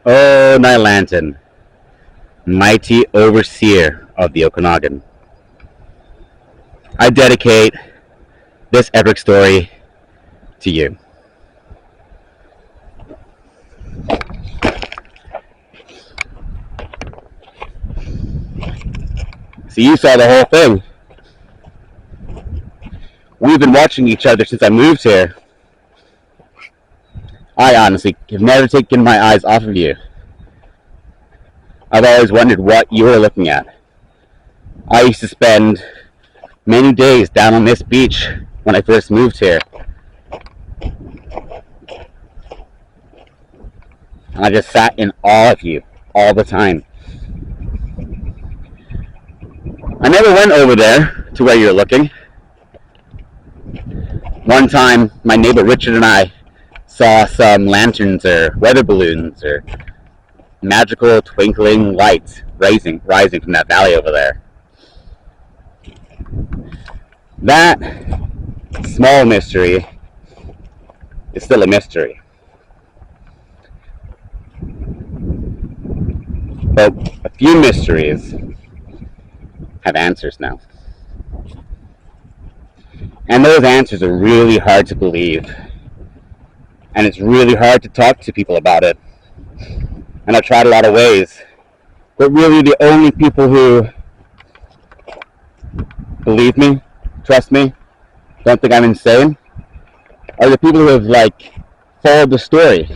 O nÄyLintn, mighty overseer of the Okanagan, I dedicate this epic story to you. So you saw the whole thing. We've been watching each other since I moved here. I honestly have never taken my eyes off of you. I've always wondered what you were looking at. I used to spend many days down on this beach when I first moved here. And I just sat in awe of you all the time. I never went over there to where you're looking. One time, my neighbor Richard and I saw some lanterns or weather balloons or magical twinkling lights rising from that valley over there. That small mystery is still a mystery. But a few mysteries have answers now. And those answers are really hard to believe. And it's really hard to talk to people about it. And I've tried a lot of ways. But really the only people who believe me, trust me, don't think I'm insane, are the people who have followed the story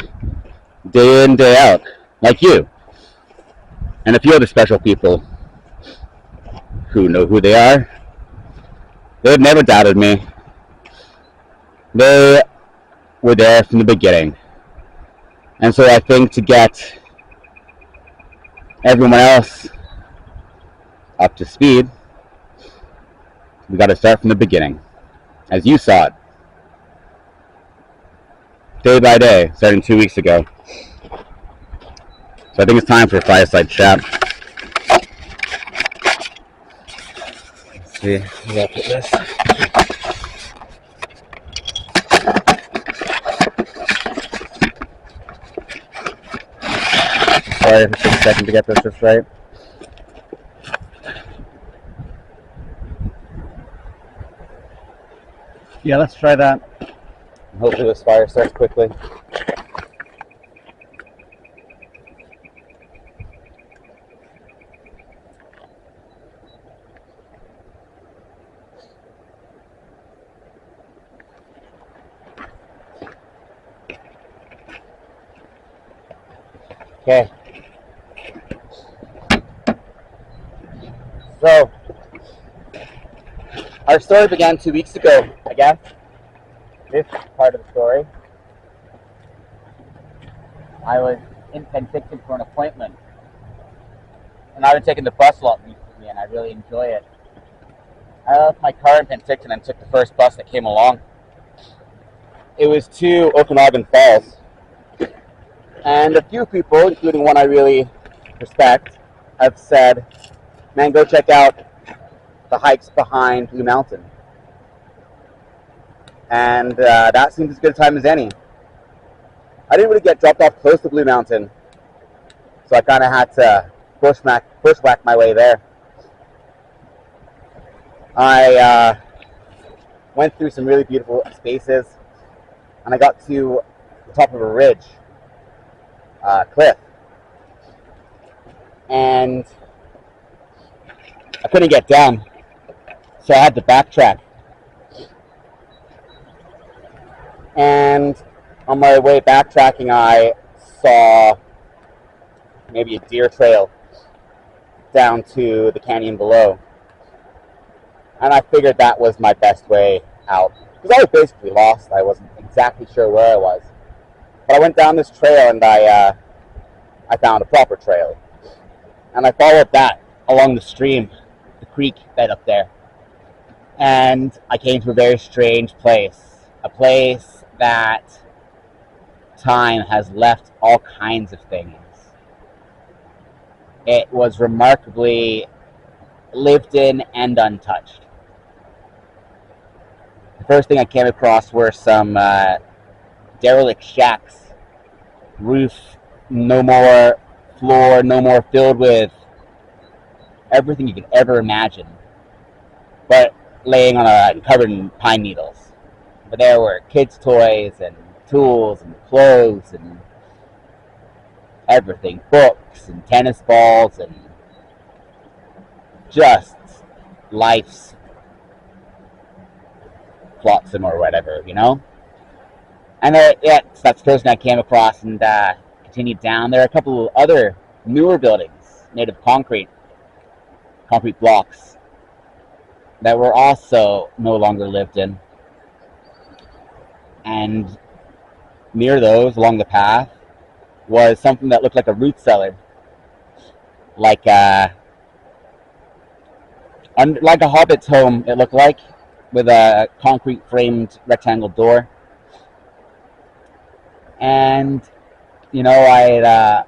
day in, day out, like you. And a few other special people who know who they are. They've never doubted me. They were there from the beginning. And so I think to get everyone else up to speed, we got to start from the beginning, as you saw it, day by day, starting 2 weeks ago. So I think it's time for a fireside chat. Let's see, where I'll put this. Sorry if it took a second to get this just right. Yeah, let's try that. Hopefully this fire starts quickly. Okay. So, our story began 2 weeks ago, again. This part of the story. I was in Penticton for an appointment. And I've been taking the bus a lot recently, and I really enjoy it. I left my car in Penticton and took the first bus that came along. It was to Okanagan Falls. And a few people, including one I really respect, have said, man, go check out the hikes behind Blue Mountain. And that seemed as good a time as any. I didn't really get dropped off close to Blue Mountain, so I kind of had to bushwhack my way there. I went through some really beautiful spaces, and I got to the top of a ridge, cliff, and I couldn't get down, so I had to backtrack. And on my way backtracking, I saw maybe a deer trail down to the canyon below. And I figured that was my best way out. Because I was basically lost. I wasn't exactly sure where I was. But I went down this trail and I found a proper trail. And I followed that along the stream, the creek bed up there. And I came to a very strange place. A place that time has left all kinds of things. It was remarkably lived in and untouched. The first thing I came across were some derelict shacks, roof no more floor, no more filled with everything you could ever imagine, but laying on covered in pine needles. But there were kids' toys and tools and clothes and everything, books and tennis balls and just life's flotsam or whatever, you know? And yeah, so that's the person I came across and continued down. There are a couple of other newer buildings made of concrete blocks that were also no longer lived in. And near those, along the path, was something that looked like a root cellar, like a hobbit's home. It looked like, with a concrete framed rectangle door. And you know, I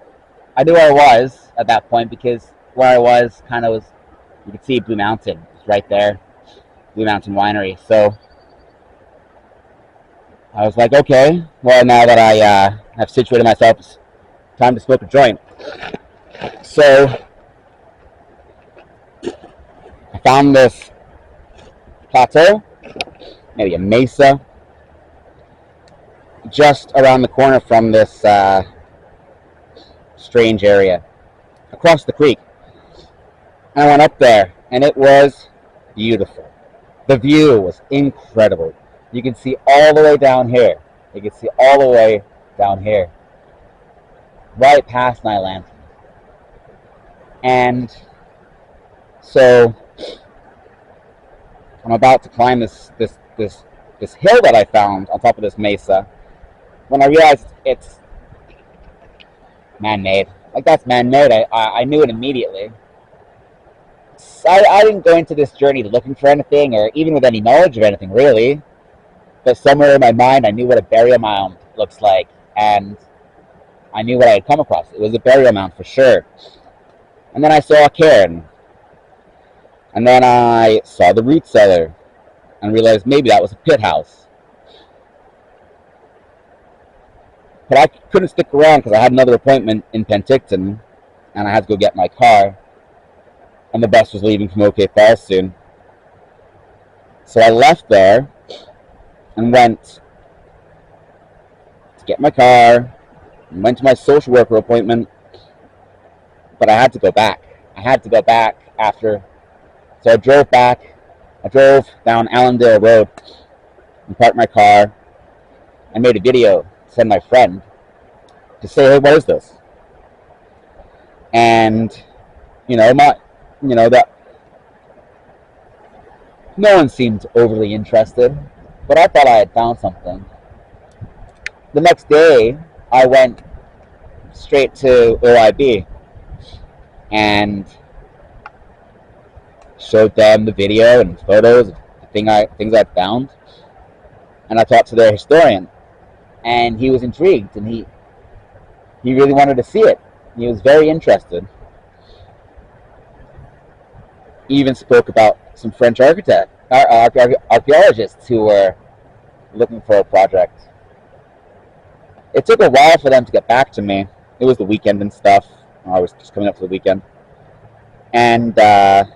knew where I was at that point, because where I was kind of was, you could see Blue Mountain. It's right there, Blue Mountain Winery. So I was like, okay, well, now that I have situated myself, it's time to smoke a joint. So I found this plateau, maybe a mesa, just around the corner from this strange area, across the creek. And I went up there, and it was beautiful. The view was incredible. You can see all the way down here. You can see all the way down here, right past nÄaylintn. And so I'm about to climb this hill that I found on top of this mesa, when I realized it's man-made. Like, that's man-made. I knew it immediately. I didn't go into this journey looking for anything, or even with any knowledge of anything, really. But somewhere in my mind, I knew what a burial mound looks like, and I knew what I had come across. It was a burial mound for sure. And then I saw a cairn, and then I saw the root cellar, and realized maybe that was a pit house. But I couldn't stick around because I had another appointment in Penticton, and I had to go get my car, and the bus was leaving from OK Falls soon. So I left there and went to get my car, and went to my social worker appointment, but I had to go back. I had to go back after. So I drove back. I drove down Allendale Road and parked my car and made a video to send my friend to say, hey, what is this? And, that no one seemed overly interested, but I thought I had found something. The next day, I went straight to OIB and showed them the video and photos of the things I'd found, and I talked to their historian, and he was intrigued, and he really wanted to see it. He was very interested. He even spoke about some French archaeologists who were looking for a project. It took a while for them to get back to me. It was the weekend and stuff. I was just coming up to the weekend. And I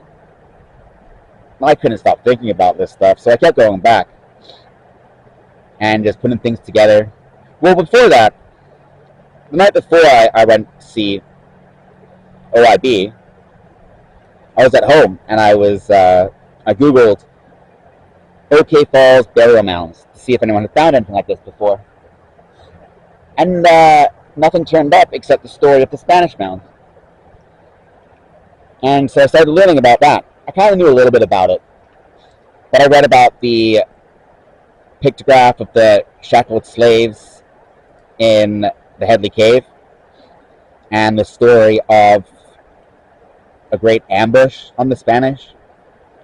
couldn't stop thinking about this stuff, so I kept going back and just putting things together. Well, before that, the night before I went to see OIB, I was at home, and I Googled OK Falls burial mounds to see if anyone had found anything like this before. And nothing turned up except the story of the Spanish mound. And so I started learning about that. I kind of knew a little bit about it, but I read about the pictograph of the shackled slaves in the Headley Cave, and the story of a great ambush on the Spanish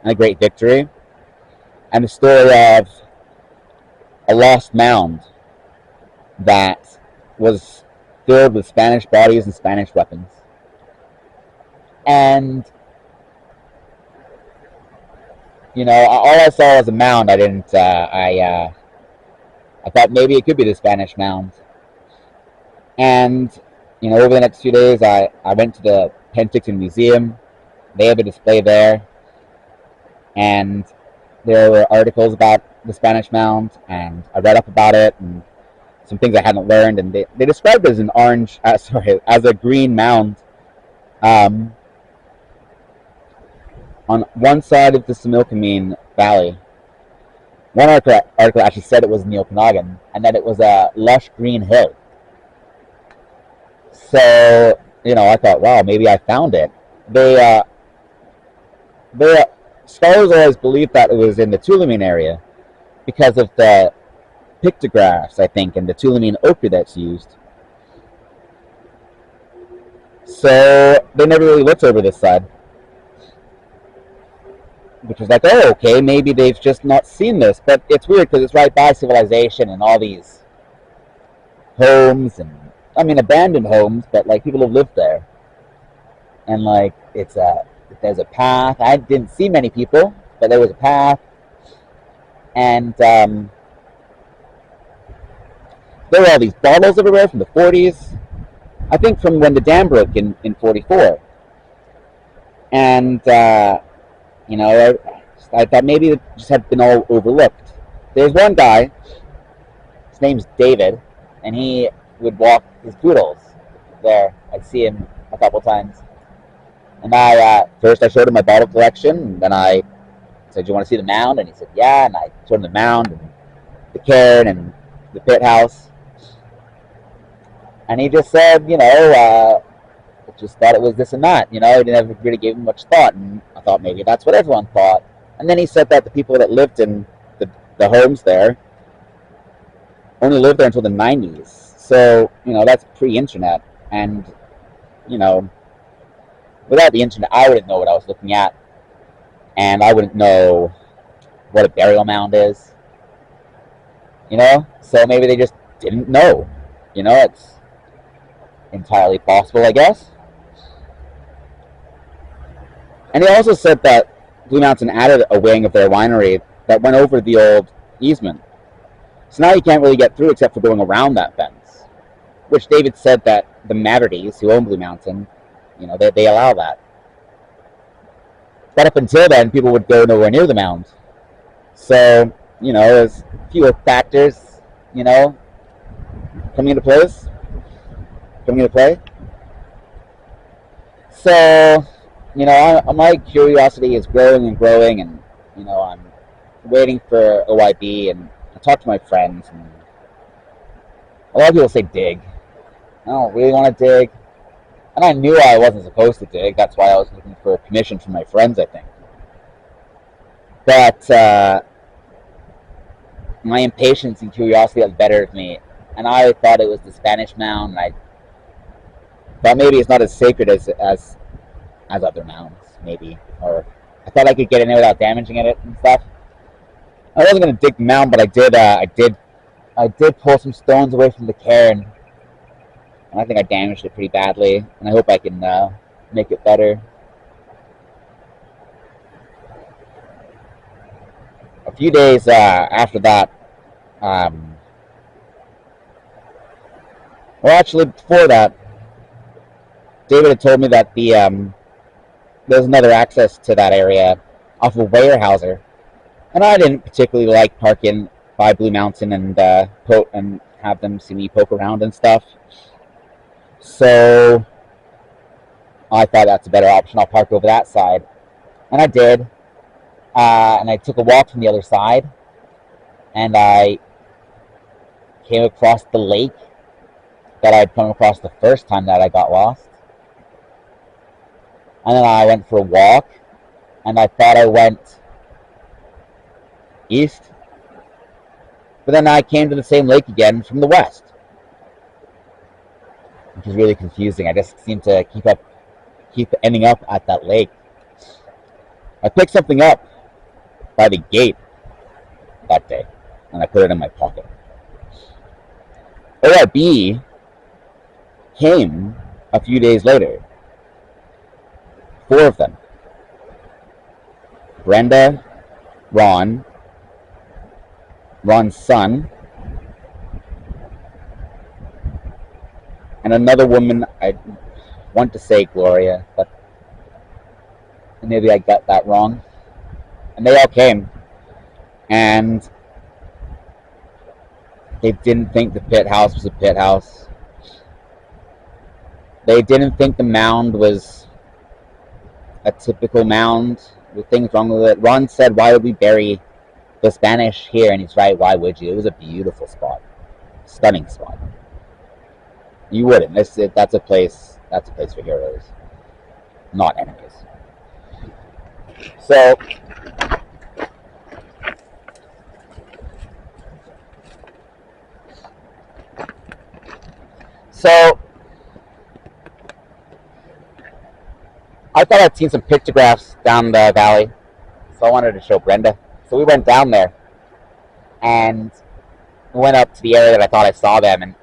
and a great victory, and the story of a lost mound that was filled with Spanish bodies and Spanish weapons. And all I saw was a mound. I didn't. I thought maybe it could be the Spanish mound. And over the next few days, I went to the Penticton Museum. They have a display there, and there were articles about the Spanish mound, and I read up about it and some things I hadn't learned, and they described it as an as a green mound. Um, on one side of the Similkameen Valley. One article actually said it was in the Okanagan, and that it was a lush green hill. So, I thought, wow, maybe I found it. They scholars always believed that it was in the Tulameen area because of the pictographs, I think, and the Tulameen ochre that's used. So they never really looked over this side, which was like, oh, okay, maybe they've just not seen this. But it's weird because it's right by civilization and all these homes, and abandoned homes, but like people have lived there, and like there's a path. I didn't see many people, but there was a path, and there were all these bottles everywhere from the 40s. I think from when the dam broke in 44, and I thought maybe it just had been all overlooked. There's one guy, his name's David, and he would walk his poodles there. I'd see him a couple times. And first I showed him my bottle collection, and then I said, "Do you want to see the mound?" And he said, "Yeah." And I showed him the mound, and the cairn, and the pit house. And he just said, just thought it was this and that. He never really gave him much thought. And I thought maybe that's what everyone thought. And then he said that the people that lived in the homes there only lived there until the 90s. So, that's pre-internet. And, without the internet, I wouldn't know what I was looking at. And I wouldn't know what a burial mound is. So maybe they just didn't know. It's entirely possible, I guess. And he also said that Blue Mountain added a wing of their winery that went over the old easement. So now you can't really get through except for going around that fence, which David said that the Maverties, who own Blue Mountain, they allow that. But up until then, people would go nowhere near the mound. So, there's a few factors, coming into play. So, my curiosity is growing and growing, and, I'm waiting for OYB, and I talk to my friends, and a lot of people say dig. I don't really want to dig, and I knew I wasn't supposed to dig. That's why I was looking for permission from my friends, I think. But my impatience and curiosity got the better of me, and I thought it was the Spanish mound, and I thought maybe it's not as sacred as other mounds, maybe. Or I thought I could get in there without damaging it and stuff. I wasn't gonna dig the mound, but I did pull some stones away from the cairn, and I think I damaged it pretty badly. And I hope I can make it better. A few days after that, actually before that, David had told me that there's another access to that area off of Weyerhaeuser, and I didn't particularly like parking by Blue Mountain and have them see me poke around and stuff. So I thought that's a better option. I'll park over that side, and I did. And I took a walk from the other side, and I came across the lake that I'd come across the first time that I got lost. And then I went for a walk, and I thought I went east, but then I came to the same lake again from the west, which is really confusing. I just seem to keep ending up at that lake. I picked something up by the gate that day, and I put it in my pocket. OIB came a few days later. 4 of them. Brenda, Ron's son, and another woman, I want to say Gloria, but maybe I got that wrong. And they all came, and they didn't think the pit house was a pit house. They didn't think the mound was a typical mound with things wrong with it. Ron said, "Why would we bury the Spanish here?" And he's right. Why would you? It was a beautiful spot, stunning spot. You wouldn't. That's a place. That's a place for heroes, not enemies. So I thought I'd seen some pictographs down the valley, so I wanted to show Brenda. So we went down there, and we went up to the area that I thought I saw them. And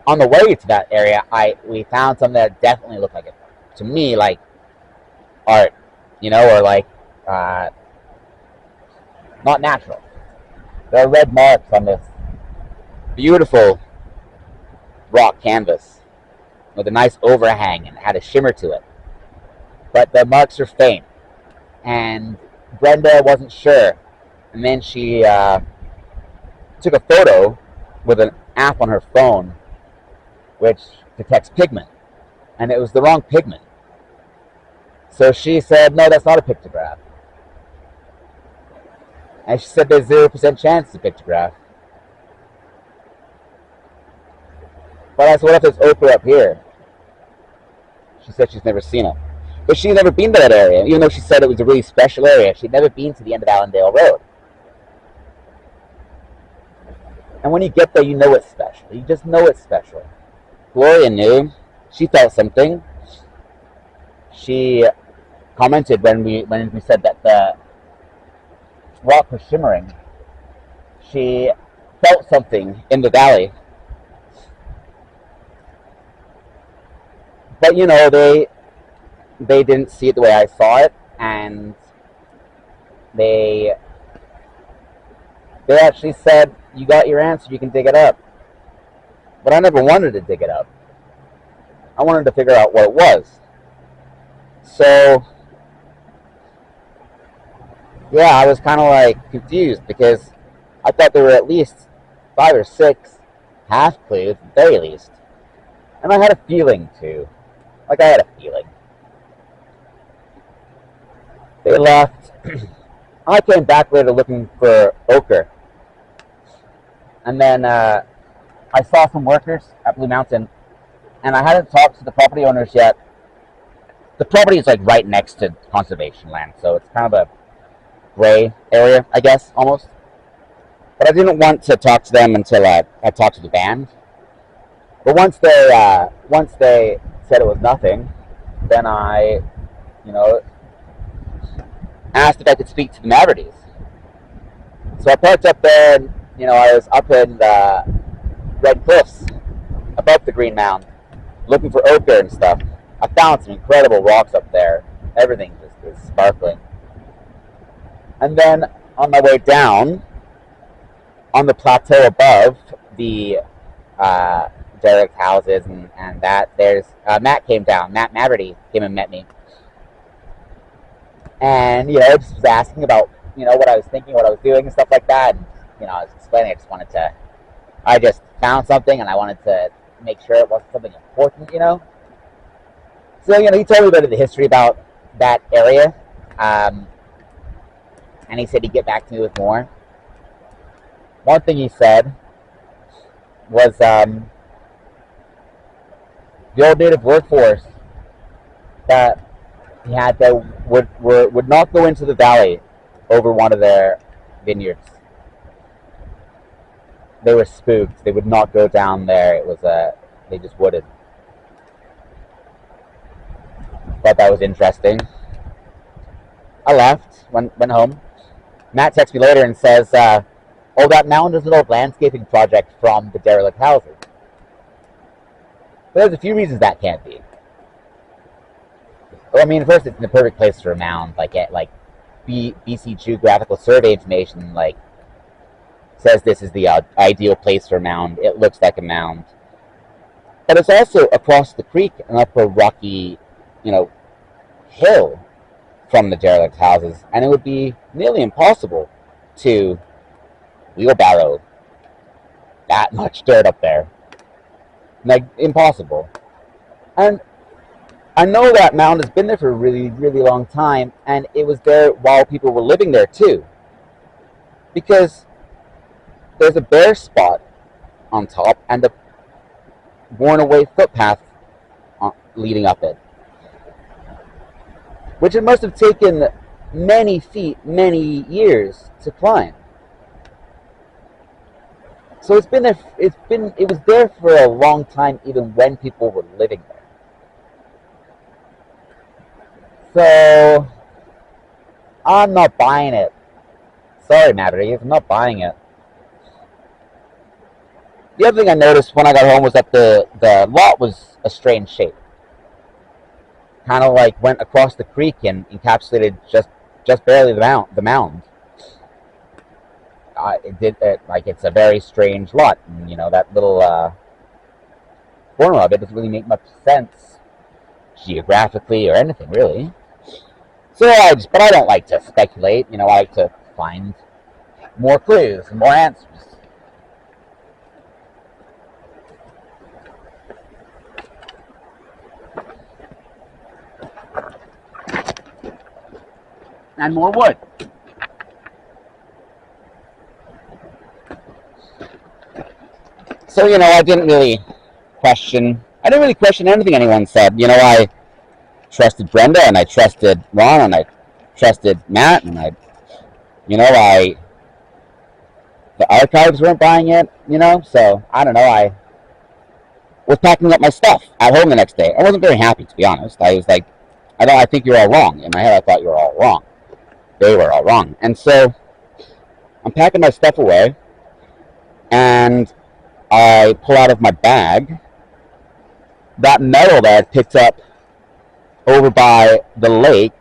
on the way to that area, we found something that definitely looked like it, to me, like art, or like not natural. There are red marks on this beautiful rock canvas with a nice overhang, and it had a shimmer to it. But the marks are faint, and Brenda wasn't sure. And then she took a photo with an app on her phone which detects pigment, and it was the wrong pigment. So she said, "No, that's not a pictograph." And she said there's 0% chance it's a pictograph. But I said, "What if there's ochre up here?" She said she's never seen it. But she'd never been to that area, even though she said it was a really special area. She'd never been to the end of Allendale Road. And when you get there, you know it's special. You just know it's special. Gloria knew. She felt something. She commented when we said that the rock was shimmering. She felt something in the valley. But they didn't see it the way I saw it, and they actually said, "You got your answer, you can dig it up." But I never wanted to dig it up. I wanted to figure out what it was. So yeah, I was kind of like confused, because I thought there were at least 5 or 6 half clues at the very least. And I had a feeling too. I had a feeling. They left. I came back later looking for ochre. And then I saw some workers at Blue Mountain, and I hadn't talked to the property owners yet. The property is right next to conservation land, so it's kind of a gray area, I guess, almost. But I didn't want to talk to them until I talked to the band. But once they said it was nothing, then I, asked if I could speak to the Mavericks. So I parked up there, and I was up in the Red Cliffs above the Green Mound, looking for ochre and stuff. I found some incredible rocks up there. Everything just is sparkling. And then on my way down, on the plateau above the derelict houses and that, there's Matt came down. Matt Maverick came and met me. And, just was asking about, what I was thinking, what I was doing and stuff like that. And, I was explaining, I just found something, and I wanted to make sure it wasn't something important, So, he told me a bit of the history about that area. And he said he'd get back to me with more. One thing he said was the old native workforce that he had there would not go into the valley over one of their vineyards. They were spooked. They would not go down there. They just wouldn't. Thought that was interesting. I left, went home. Matt texts me later and says, "Oh, that mound is an old landscaping project from the derelict houses." But there's a few reasons that can't be. Well, first, it's the perfect place for a mound. BC Geographical Survey information, says this is the ideal place for a mound. It looks like a mound. but it's also across the creek and up a rocky, you know, hill from the derelict houses, and it would be nearly impossible to wheelbarrow that much dirt up there. Like, impossible. And I know that mound has been there for a really, really long time, and it was there while people were living there too. Because there's a bare spot on top and a worn away footpath leading up it. Which it must have taken many feet, many years to climb. So it was there for a long time, even when people were living there. So I'm not buying it. Sorry, Maverick, I'm not buying it. The other thing I noticed when I got home was that the lot was a strange shape. Kind of like went across the creek and encapsulated just barely the mound. It's a very strange lot, and that little corner of it doesn't really make much sense geographically or anything really. So but I don't like to speculate. I like to find more clues and more answers. And more wood. So, I didn't really question anything anyone said. I trusted Brenda, and I trusted Ron, and I trusted Matt, and the archives weren't buying it, so I don't know. I was packing up my stuff at home the next day. I wasn't very happy, to be honest. I was like, I think you're all wrong. In my head, I thought you were all wrong. They were all wrong. And so I'm packing my stuff away, and I pull out of my bag that medal that I picked up over by the lake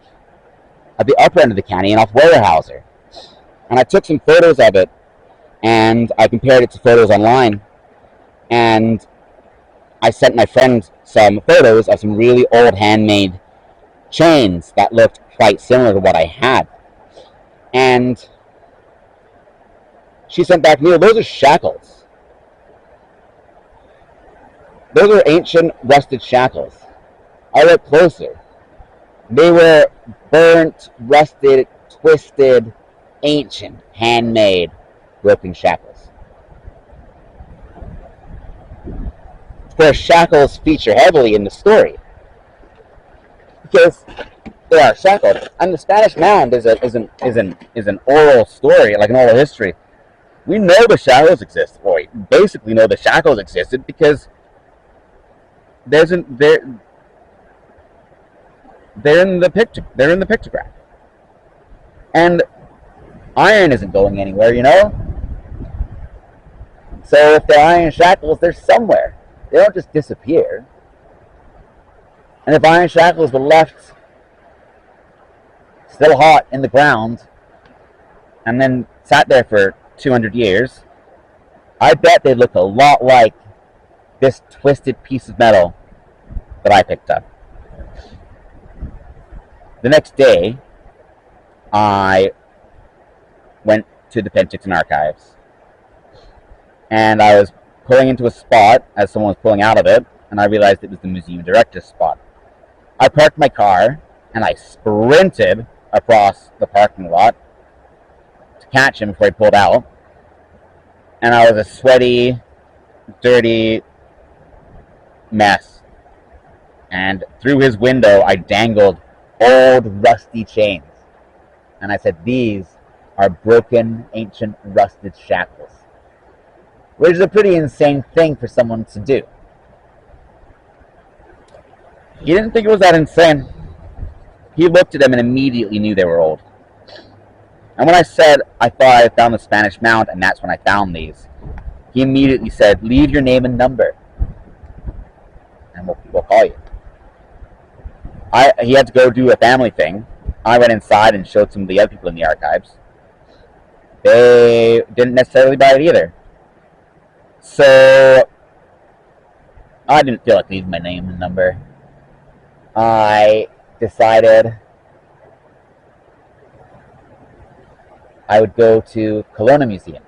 at the upper end of the canyon off Weyerhaeuser. And I took some photos of it, and I compared it to photos online, and I sent my friend some photos of some really old handmade chains that looked quite similar to what I had. And she sent back, Neil, those are shackles. Those are ancient rusted shackles. I looked closer. They were burnt, rusted, twisted, ancient, handmade, broken shackles. Where shackles feature heavily in the story. Because they are shackled. And the Spanish mound is an oral story, like an oral history. We know the shackles exist. Well, we basically know the shackles existed because they're in the pictograph. And iron isn't going anywhere, So if they're iron shackles, they're somewhere. They don't just disappear. And if iron shackles were left still hot in the ground and then sat there for 200 years, I bet they look a lot like this twisted piece of metal that I picked up. The next day, I went to the Penticton archives, and I was pulling into a spot as someone was pulling out of it, and I realized it was the museum director's spot. I parked my car, and I sprinted across the parking lot to catch him before he pulled out. And I was a sweaty, dirty mess. And through his window, I dangled old, rusty chains. And I said, these are broken, ancient, rusted shackles. Which is a pretty insane thing for someone to do. He didn't think it was that insane. He looked at them and immediately knew they were old. And when I said I thought I had found the Spanish mound, and that's when I found these, he immediately said, leave your name and number, and we'll call you. He had to go do a family thing. I went inside and showed some of the other people in the archives. They didn't necessarily buy it either. So I didn't feel like leaving my name and number. I decided I would go to Kelowna Museum.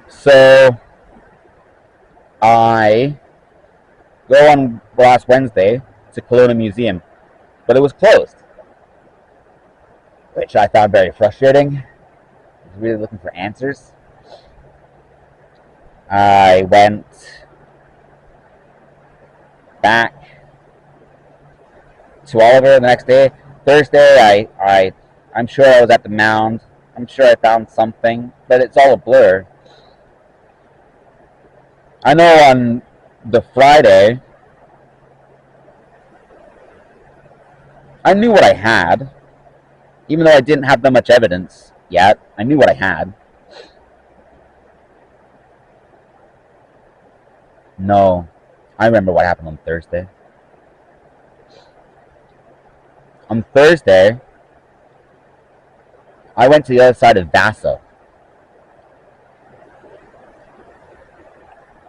So I go on last Wednesday to Kelowna Museum, but it was closed, which I found very frustrating. I was really looking for answers. I went back to Oliver the next day. Thursday, I'm sure I was at the mound. I'm sure I found something, but it's all a blur. I know on the Friday, I knew what I had, even though I didn't have that much evidence yet. I knew what I had. No, I remember what happened on Thursday. On Thursday, I went to the other side of Vaso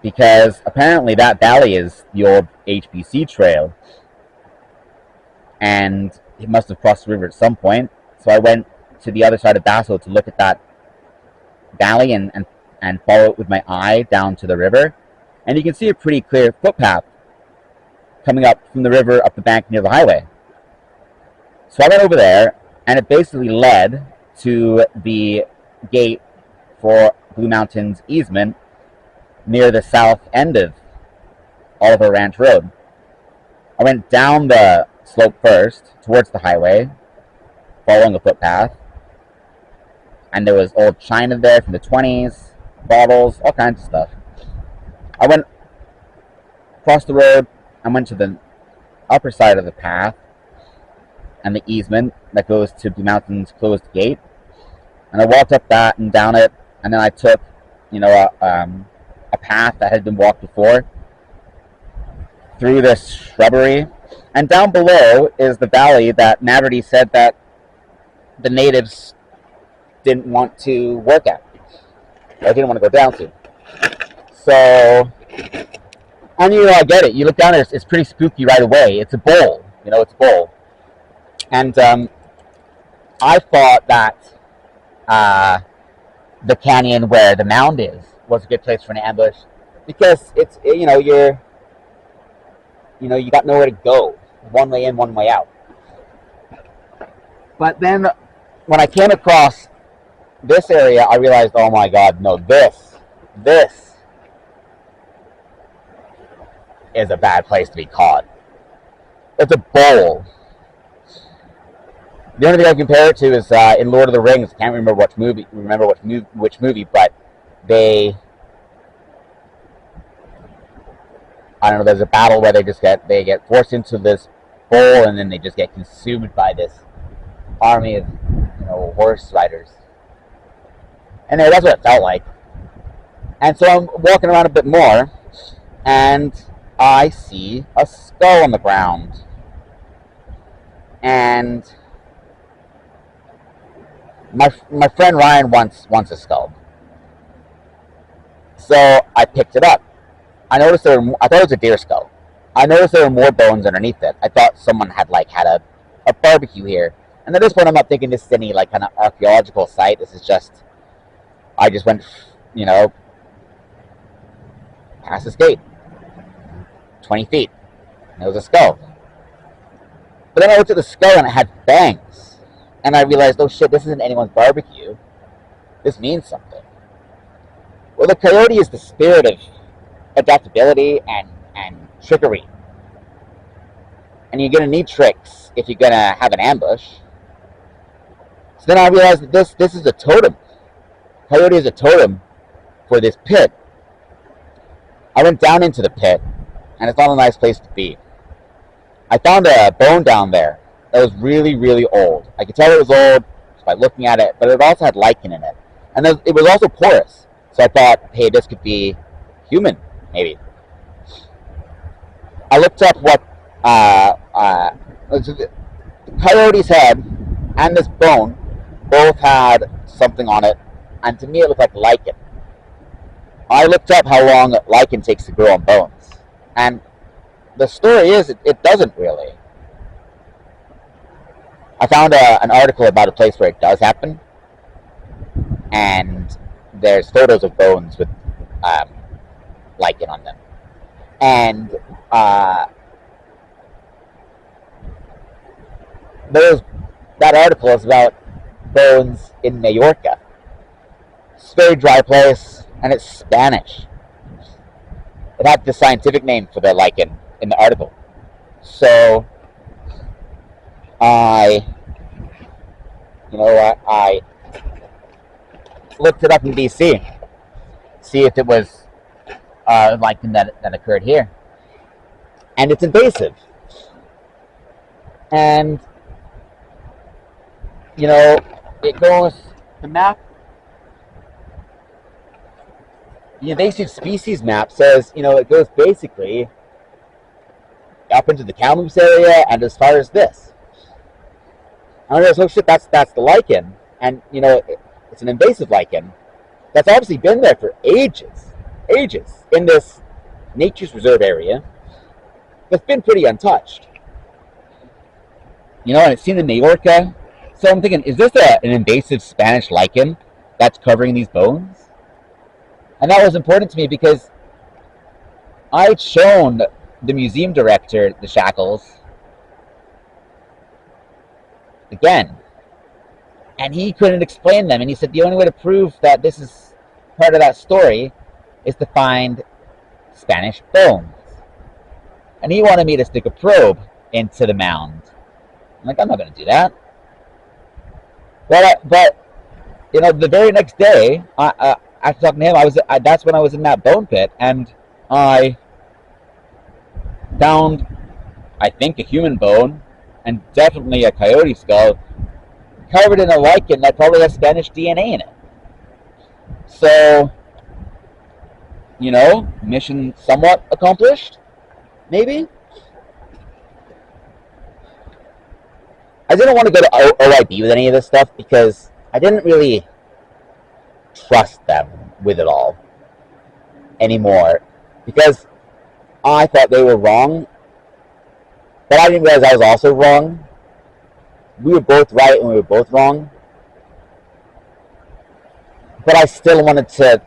because apparently that valley is the old HBC trail, and it must have crossed the river at some point. So I went to the other side of Vaso to look at that valley and follow it with my eye down to the river. And you can see a pretty clear footpath coming up from the river up the bank near the highway. So I went over there, and it basically led to the gate for Blue Mountain's easement near the south end of Oliver Ranch Road. I went down the slope first towards the highway, following the footpath, and there was old china there from the 20s, bottles, all kinds of stuff. I went across the road and went to the upper side of the path and the easement that goes to Blue Mountain's closed gate. And I walked up that and down it, and then I took, a path that had been walked before through this shrubbery. And down below is the valley that Naverty said that the natives didn't want to work at, or didn't want to go down to. So, and I get it. You look down there, it's pretty spooky right away. It's a bowl, it's a bowl. And I thought that the canyon where the mound is was a good place for an ambush because it's, you got nowhere to go. One way in, one way out. But then when I came across this area, I realized, oh my God, no, this is a bad place to be caught. It's a bowl. The only thing I can compare it to is in Lord of the Rings. I can't remember which movie, but I don't know. There's a battle where they get forced into this bowl, and then they just get consumed by this army of horse riders. Anyway, that's what it felt like. And so I'm walking around a bit more, and I see a skull on the ground. And my friend Ryan wants a skull. So I picked it up. I thought it was a deer skull. I noticed there were more bones underneath it. I thought someone had had a barbecue here. And at this point, I'm not thinking this is any kind of archaeological site. This is just, I just went, past this gate, 20 feet, and there was a skull. But then I looked at the skull and it had fangs. And I realized, oh shit, this isn't anyone's barbecue. This means something. Well, the coyote is the spirit of adaptability and trickery. And you're going to need tricks if you're going to have an ambush. So then I realized that this is a totem. Coyote is a totem for this pit. I went down into the pit, and it's not a nice place to be. I found a bone down there that was really, really old. I could tell it was old just by looking at it, but it also had lichen in it. And it was also porous. So I thought, hey, this could be human, maybe. I looked up what the coyote's head and this bone both had something on it, and to me it looked like lichen. I looked up how long lichen takes to grow on bones, and the story is it doesn't really. I found an article about a place where it does happen, and there's photos of bones with um, lichen on them, and those that article is about bones in Majorca. It's a very dry place, and it's Spanish. It had the scientific name for the lichen in the article. So I, I looked it up in BC, see if it was lichen that occurred here, and it's invasive. And it goes the map. The invasive species map says it goes basically up into the Kamloops area and as far as this. I was like, oh shit, that's the lichen, and it's an invasive lichen that's obviously been there for ages in this nature's reserve area that's been pretty untouched. And it's seen in Majorca. So I'm thinking, is this an invasive Spanish lichen that's covering these bones? And that was important to me because I'd shown the museum director the shackles again, and he couldn't explain them. And he said the only way to prove that this is part of that story is to find Spanish bones. And he wanted me to stick a probe into the mound. I'm like, I'm not going to do that. But the very next day, after talking to him, that's when I was in that bone pit, and I found, I think, a human bone, and definitely a coyote skull, covered in a lichen that probably has Spanish DNA in it. So, mission somewhat accomplished, maybe? I didn't want to go to OIB with any of this stuff because I didn't really trust them with it all anymore, because I thought they were wrong, but I didn't realize I was also wrong. We were both right and we were both wrong, but I still wanted to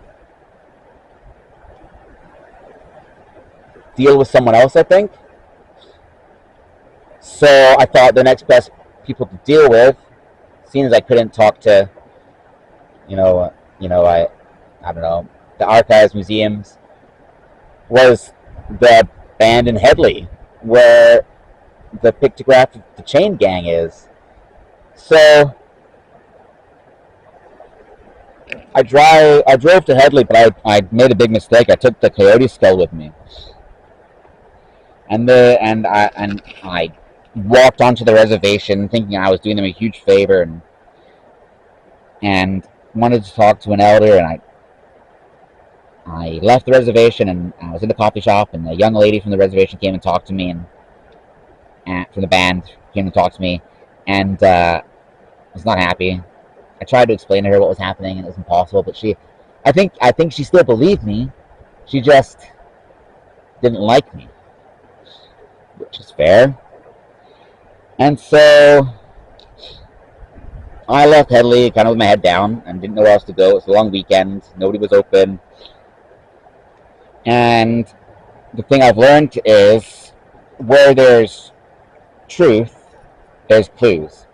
deal with someone else, I think. So I thought the next best people to deal with, seeing as I couldn't talk to I don't know, the archives, museums, was the band in Headley, where the pictograph of the chain gang is. So I drove to Headley, but I made a big mistake. I took the coyote skull with me, and I walked onto the reservation thinking I was doing them a huge favor, and wanted to talk to an elder, and I left the reservation, and I was in the coffee shop, and a young lady from the reservation came and talked to me, and from the band came to talk to me, and I was not happy. I tried to explain to her what was happening, and it was impossible, but I think she still believed me. She just didn't like me, which is fair. And so I left Headley kind of with my head down and didn't know where else to go. It was a long weekend. Nobody was open. And the thing I've learned is where there's truth, there's clues.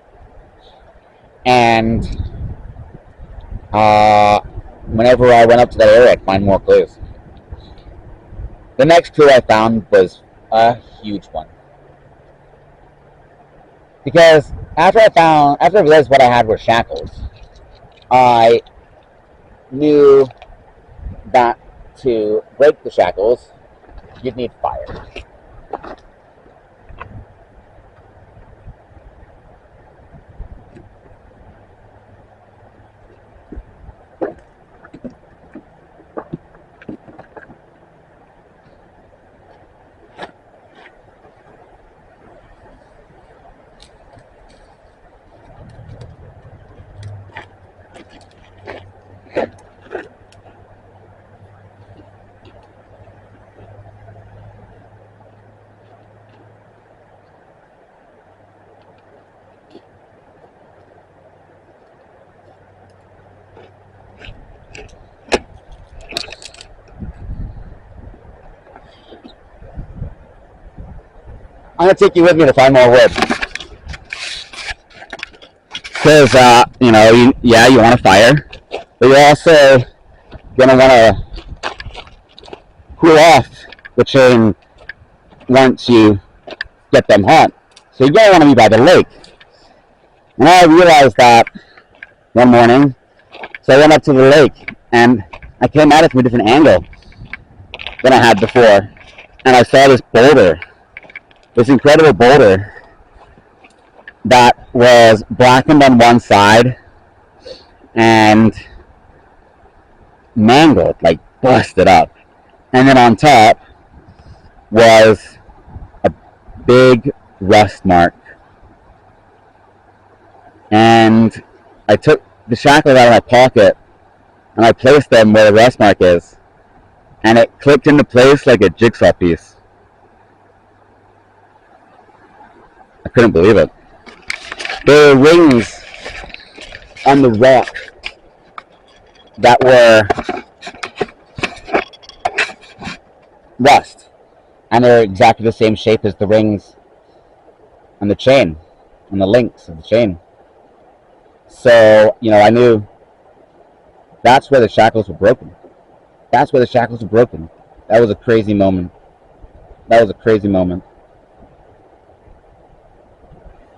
And whenever I went up to that area, I'd find more clues. The next clue I found was a huge one. Because after I realized what I had were shackles, I knew that to break the shackles, you'd need fire. I'm gonna take you with me to find more wood. Because, you know, you want a fire, but you're also gonna want to cool off the chain once you get them hot. So you're gonna want to be by the lake. And I realized that one morning, so I went up to the lake, and I came at it from a different angle than I had before. And I saw this boulder, this incredible boulder that was blackened on one side and mangled, like busted up. And then on top was a big rust mark. And I took the shackles out of my pocket and I placed them where the rust mark is. And it clicked into place like a jigsaw piece. I couldn't believe it. There were rings on the rock that were rust, and they're exactly the same shape as the rings on the chain, on the links of the chain. So, you know, I knew that's where the shackles were broken. That's where the shackles were broken. That was a crazy moment. That was a crazy moment.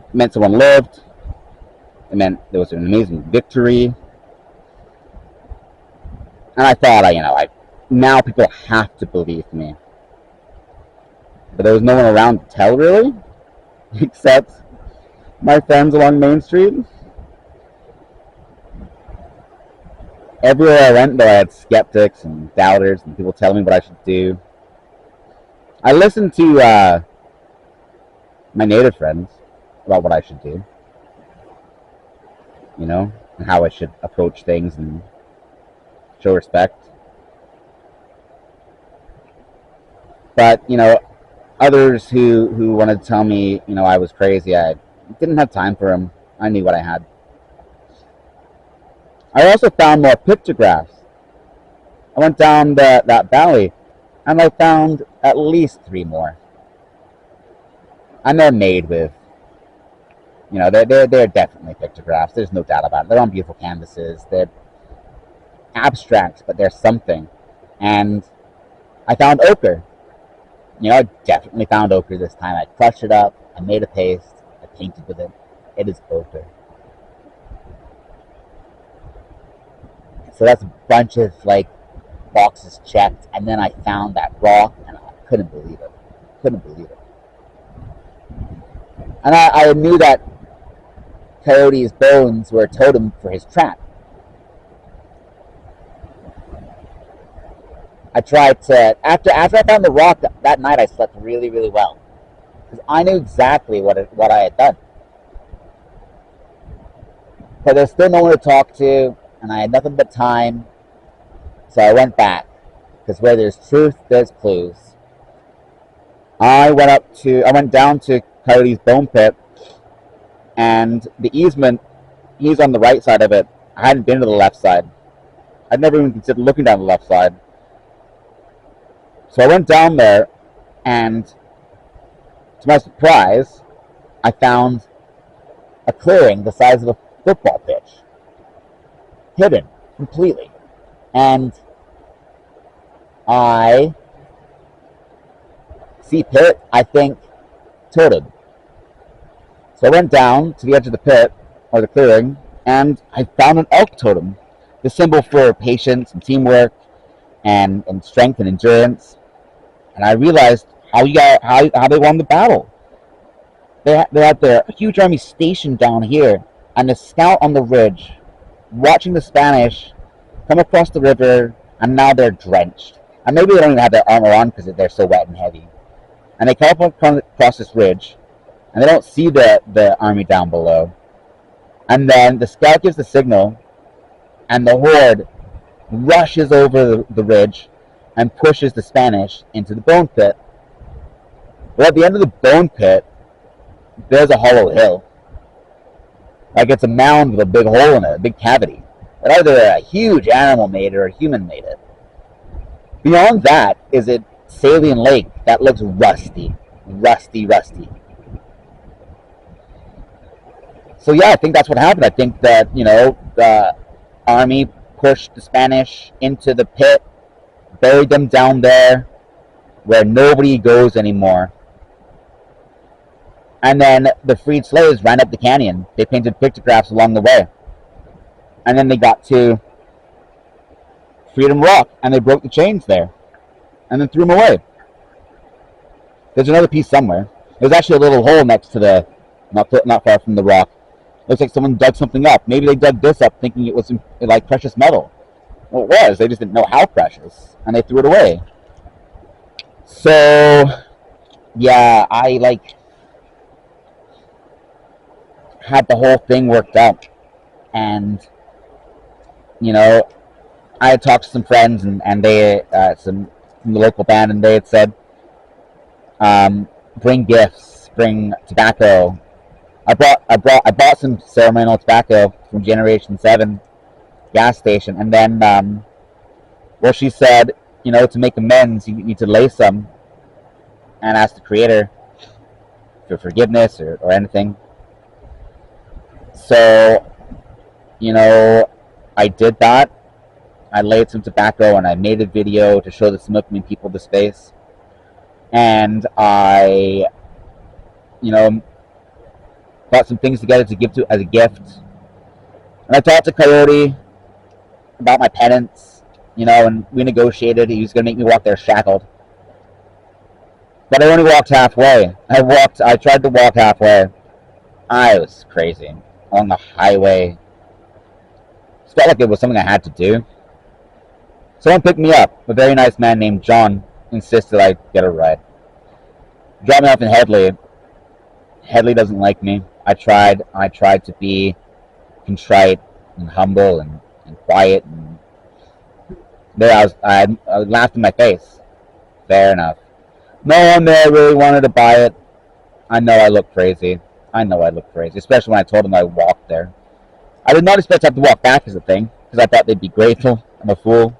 It meant someone lived. It meant there was an amazing victory. And I thought, now people have to believe me. But there was no one around to tell, really, except my friends along Main Street. Everywhere I went, though, I had skeptics and doubters and people telling me what I should do. I listened to my native friends about what I should do, you know, and how I should approach things and show respect. But, you know, others who wanted to tell me, you know, I was crazy, I didn't have time for them. I knew what I had. I also found more pictographs. I went down that valley, and I found at least 3 more. And they're made with, you know, they're definitely pictographs. There's no doubt about it. They're on beautiful canvases. They're abstract, but they're something. And I found ochre. You know, I definitely found ochre this time. I crushed it up. I made a paste. I painted with it. It is ochre. So that's a bunch of, like, boxes checked. And then I found that rock, and I couldn't believe it. Couldn't believe it. And I knew that Coyote's bones were a totem for his trap. I tried to, after I found the rock that night, I slept really, really well. Because I knew exactly what I had done. But there's still no one to talk to, and I had nothing but time. So I went back. Because where there's truth, there's clues. I went down to Coyote's bone pit, and the easement, he's on the right side of it. I hadn't been to the left side. I'd never even considered looking down the left side. So I went down there, and to my surprise, I found a clearing the size of a football pitch. Hidden completely. And I see pit, I think totem. So I went down to the edge of the pit, or the clearing, and I found an elk totem, the symbol for patience and teamwork and strength and endurance. And I realized how they won the battle. They had their huge army stationed down here, and a scout on the ridge, watching the Spanish come across the river, and now they're drenched. And maybe they don't even have their armor on because they're so wet and heavy. And they come across this ridge, and they don't see the army down below. And then the scout gives the signal, and the horde rushes over the ridge and pushes the Spanish into the bone pit. Well, at the end of the bone pit, there's a hollow hill. Like it's a mound with a big hole in it, a big cavity. And either a huge animal made it or a human made it. Beyond that is a saline lake that looks rusty. rusty. So yeah, I think that's what happened. I think that, the army pushed the Spanish into the pit, buried them down there where nobody goes anymore. And then the freed slaves ran up the canyon. They painted pictographs along the way. And then they got to Freedom Rock, and they broke the chains there. And then threw them away. There's another piece somewhere. There's actually a little hole next to the, not far from the rock. Looks like someone dug something up. Maybe they dug this up thinking it was like precious metal. Well, it was. They just didn't know how precious. And they threw it away. So, yeah, I had the whole thing worked out. And, I had talked to some friends and they, some from the local band, and they had said, bring gifts, bring tobacco. I bought some ceremonial tobacco from Generation 7 gas station, and then, she said, to make amends, you need to lay some and ask the Creator for forgiveness or anything. So, I did that. I laid some tobacco and I made a video to show the smoking people the space. And I, got some things together to give to as a gift. And I talked to Coyote about my penance, and we negotiated. He was going to make me walk there shackled. But I only walked halfway. I tried to walk halfway. I was crazy. Along the highway. It felt like it was something I had to do. Someone picked me up. A very nice man named John insisted I get a ride. Dropped me off in Headley. Headley doesn't like me. I tried to be contrite and humble and quiet, and there I laughed in my face. Fair enough. No one there really wanted to buy it. I know I look crazy, especially when I told them I walked there. I did not expect to have to walk back as a thing, because I thought they'd be grateful. I'm a fool.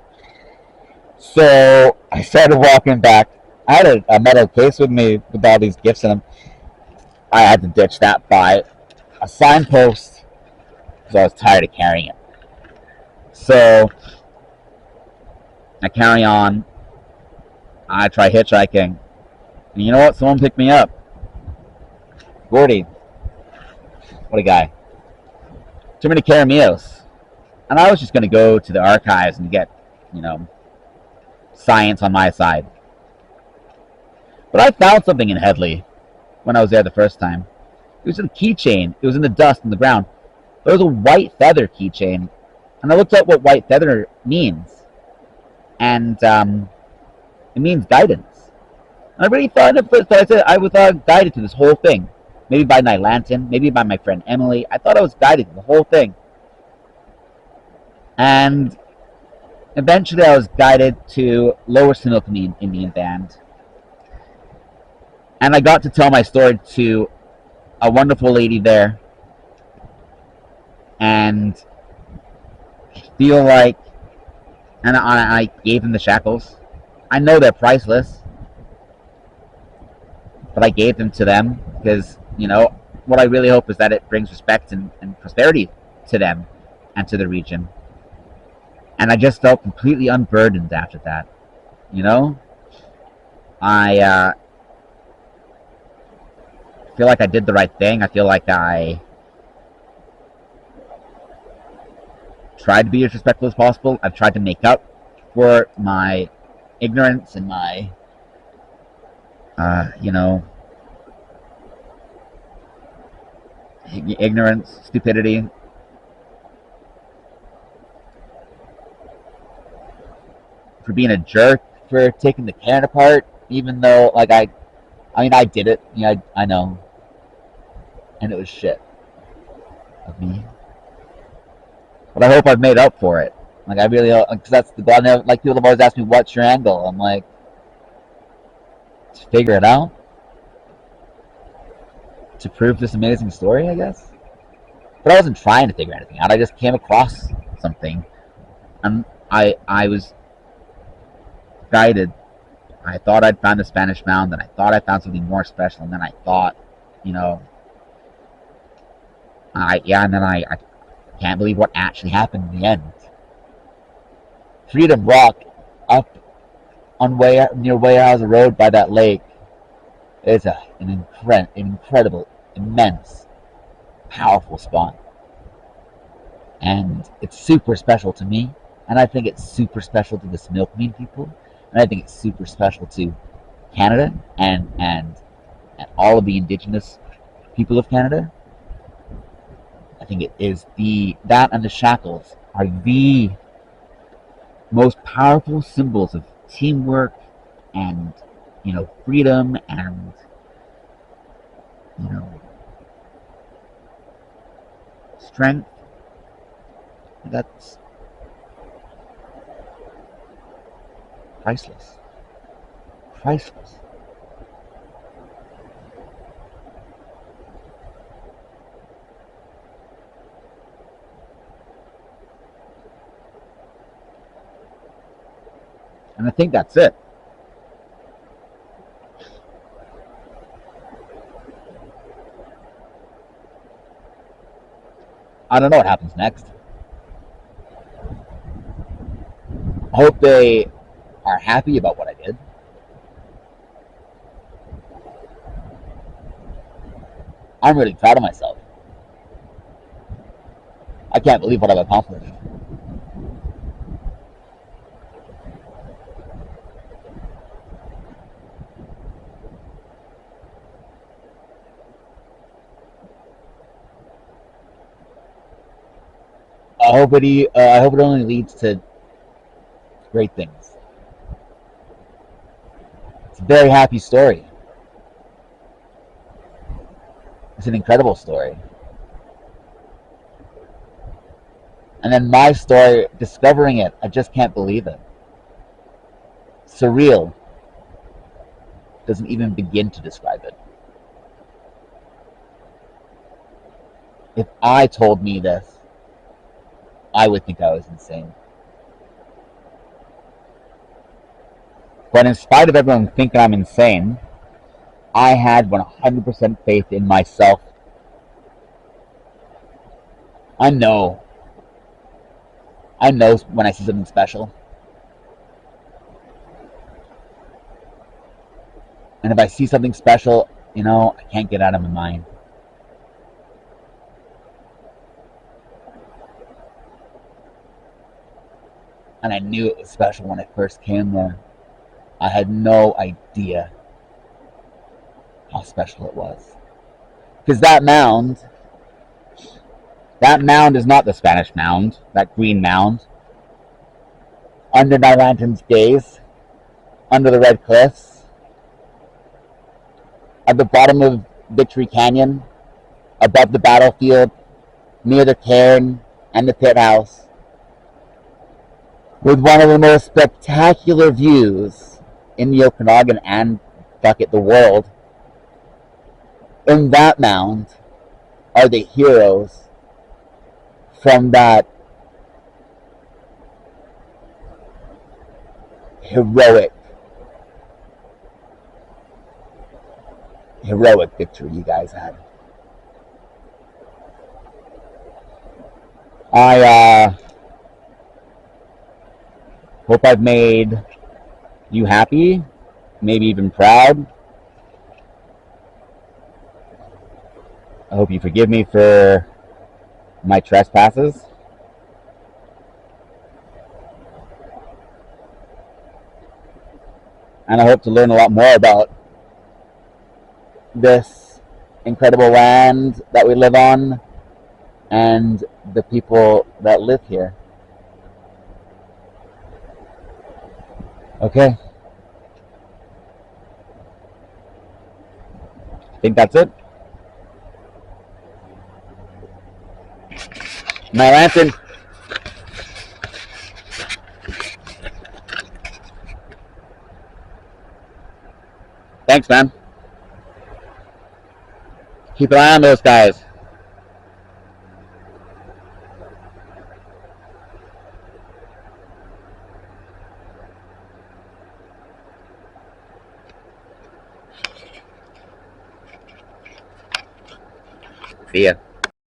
So I started walking back. I had a metal case with me with all these gifts in them. I had to ditch that by a signpost because I was tired of carrying it. So I carry on. I try hitchhiking. And you know what? Someone picked me up. Gordy. What a guy. Took me to Carameos. And I was just going to go to the archives and get, science on my side. But I found something in Headley when I was there the first time. It was a keychain. It was in the dust on the ground. There was a white feather keychain. And I looked up what white feather means. And it means guidance. And I really thought at first, I was guided to this whole thing. Maybe by nÄyLintn, maybe by my friend Emily. I thought I was guided to the whole thing. And eventually I was guided to Lower Similkameen Indian Band. And I got to tell my story to a wonderful lady there. And I feel like, and I gave them the shackles. I know they're priceless. But I gave them to them because, what I really hope is that it brings respect and prosperity to them and to the region. And I just felt completely unburdened after that. I feel like I did the right thing. I feel like I tried to be as respectful as possible. I've tried to make up for my ignorance and my, ignorance, stupidity. For being a jerk, for taking the can apart, even though, I did it. I know. And it was shit of me. But I hope I've made up for it. I really, because that's the God. People have always asked me, what's your angle? I'm like, to figure it out. To prove this amazing story, I guess. But I wasn't trying to figure anything out. I just came across something. And I was guided I thought I'd found the Spanish mound, and I thought I found something more special, and then I thought, you know, and then I can't believe what actually happened in the end. Freedom Rock, up on near Weyerhaeuser Road by that lake, is an incredible, immense, powerful spot, and it's super special to me. And I think it's super special to the Similkameen people, and I think it's super special to Canada and all of the Indigenous people of Canada. I think it is that and the shackles are the most powerful symbols of teamwork and freedom and strength. That's priceless. Priceless. And I think that's it. I don't know what happens next. I hope they are happy about what I did. I'm really proud of myself. I can't believe what I've accomplished. I hope it only leads to great things. It's a very happy story. It's an incredible story. And then my story, discovering it, I just can't believe it. Surreal doesn't even begin to describe it. If I told me this, I would think I was insane. But in spite of everyone thinking I'm insane, I had 100% faith in myself. I know when I see something special. And if I see something special, I can't get out of my mind. And I knew it was special when I first came there. I had no idea how special it was. Because that mound is not the Spanish mound, that green mound. Under nÄyÄlintn's gaze, under the red cliffs, at the bottom of Victory Canyon, above the battlefield, near the cairn and the pit house, with one of the most spectacular views in the Okanagan and, fuck it, the world. In that mound are the heroes from that heroic victory you guys had. I hope I've made you happy, maybe even proud. I hope you forgive me for my trespasses. And I hope to learn a lot more about this incredible land that we live on and the people that live here. Okay. I think that's it. nÄyÄlintn. Thanks, man. Keep an eye on those guys. See ya.